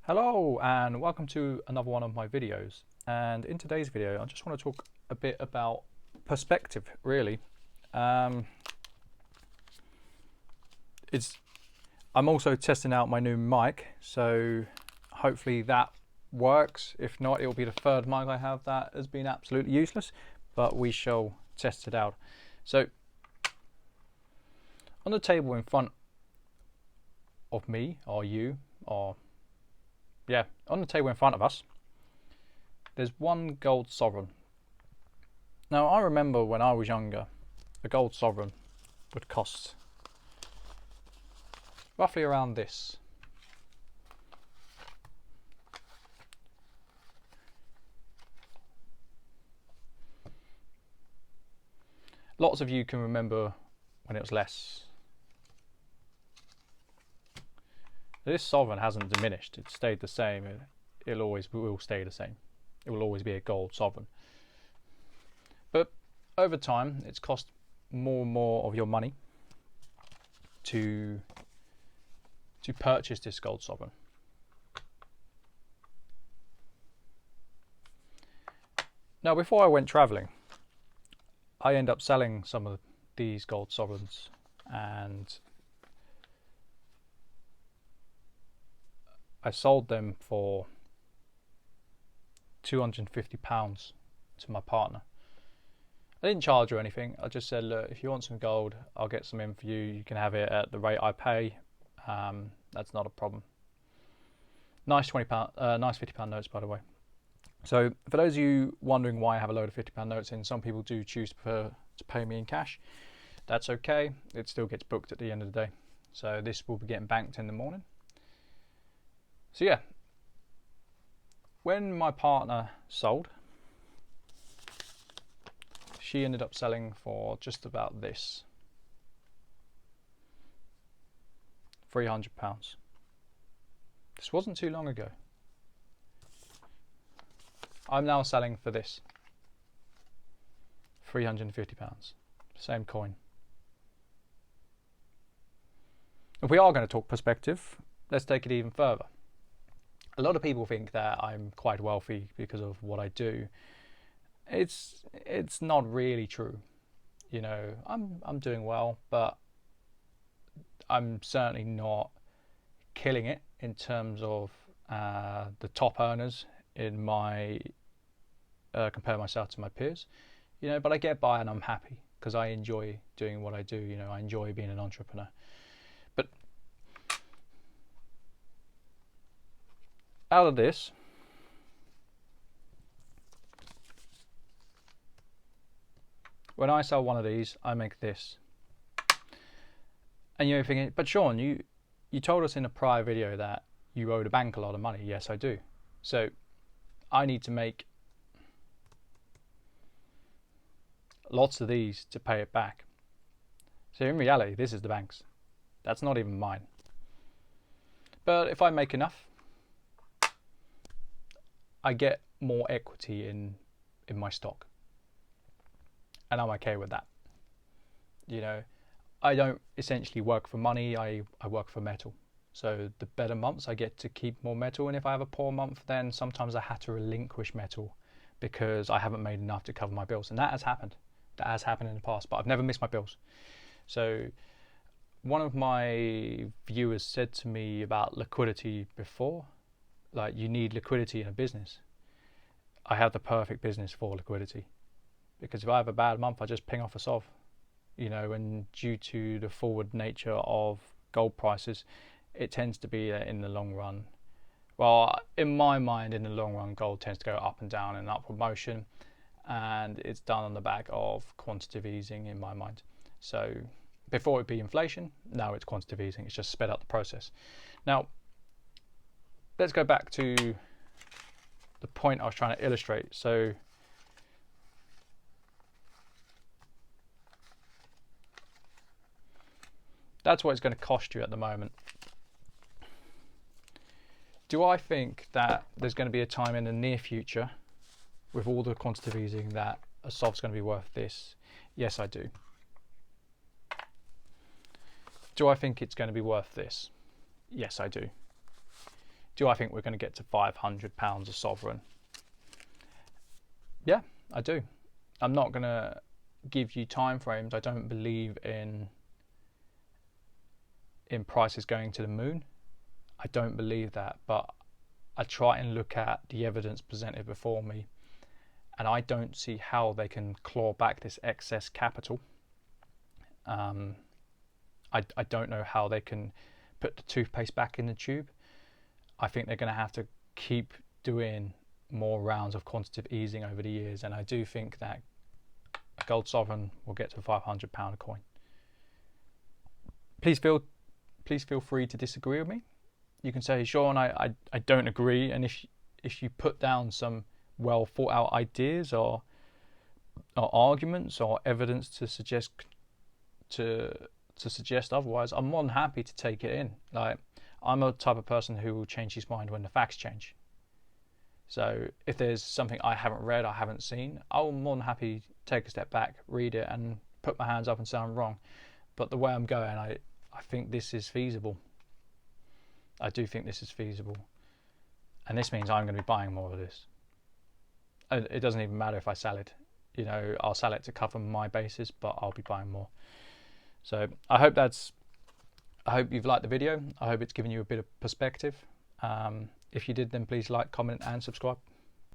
Hello and welcome to another one of my videos, and in today's video I just want to talk a bit about perspective really. I'm also testing out my new mic, so hopefully that works. If not, it'll be the third mic I have that has been absolutely useless, but we shall test it out. So on the table in front of me, or you, or yeah, on the table in front of us, there's one gold sovereign. Now, I remember when I was younger, a gold sovereign would cost roughly around this. Lots of you can remember when it was less. This sovereign hasn't diminished, it's stayed the same. It always will stay the same. It will always be a gold sovereign. But over time, it's cost more and more of your money to purchase this gold sovereign. Now, before I went traveling, I ended up selling some of these gold sovereigns, and I sold them for £250 to my partner. I didn't charge her anything. I just said, look, if you want some gold, I'll get some in for you. You can have it at the rate I pay. That's not a problem. Nice £20, nice £50 notes, by the way. So for those of you wondering why I have a load of £50 notes in, some people do choose to pay me in cash. That's okay. It still gets booked at the end of the day. So this will be getting banked in the morning. So yeah, when my partner sold, she ended up selling for just about this, £300. This wasn't too long ago. I'm now selling for this, £350, same coin. If we are going to talk perspective, let's take it even further. A lot of people think that I'm quite wealthy because of what I do. It's not really true. You know, I'm doing well, but I'm certainly not killing it in terms of the top earners in my compare myself to my peers. You know, but I get by and I'm happy because I enjoy doing what I do. You know, I enjoy being an entrepreneur. But out of this, when I sell one of these, I make this. And you're thinking, but Sean, you told us in a prior video that you owe the bank a lot of money. Yes, I do. So I need to make lots of these to pay it back. So in reality, this is the bank's. That's not even mine. But if I make enough, I get more equity in my stock, and I'm okay with that. You know, I don't essentially work for money, I work for metal. So the better months I get to keep more metal, and if I have a poor month, then sometimes I had to relinquish metal because I haven't made enough to cover my bills, and that has happened in the past, but I've never missed my bills. So one of my viewers said to me about liquidity before, like, you need liquidity in a business. I have the perfect business for liquidity, because if I have a bad month, I just ping off a SOV, you know, and due to the forward nature of gold prices, it tends to be that in the long run, well, in my mind, in the long run, gold tends to go up and down in upward motion, and it's done on the back of quantitative easing in my mind. So before it be inflation, now it's quantitative easing. It's just sped up the process. Now, let's go back to the point I was trying to illustrate. So that's what it's going to cost you at the moment. Do I think that there's going to be a time in the near future with all the quantitative easing that a SOV's going to be worth this? Yes, I do. Do I think it's going to be worth this? Yes, I do. Do I think we're going to get to £500 a sovereign? Yeah, I do. I'm not going to give you time frames. I don't believe in prices going to the moon. I don't believe that, but I try and look at the evidence presented before me, and I don't see how they can claw back this excess capital. I don't know how they can put the toothpaste back in the tube. I think they're going to have to keep doing more rounds of quantitative easing over the years, and I do think that a gold sovereign will get to £500 a coin. Please feel free to disagree with me. You can say, Sean, I don't agree, and if you put down some well thought out ideas or arguments or evidence to suggest otherwise, I'm more than happy to take it in. Like, I'm a type of person who will change his mind when the facts change. So if there's something I haven't read, I haven't seen, I'm more than happy to take a step back, read it, and put my hands up and say I'm wrong. But the way I'm going, I think this is feasible. I do think this is feasible. And this means I'm going to be buying more of this. It doesn't even matter if I sell it. You know, I'll sell it to cover my basis, but I'll be buying more. So I hope you've liked the video. I hope it's given you a bit of perspective. If you did, then please like, comment and subscribe.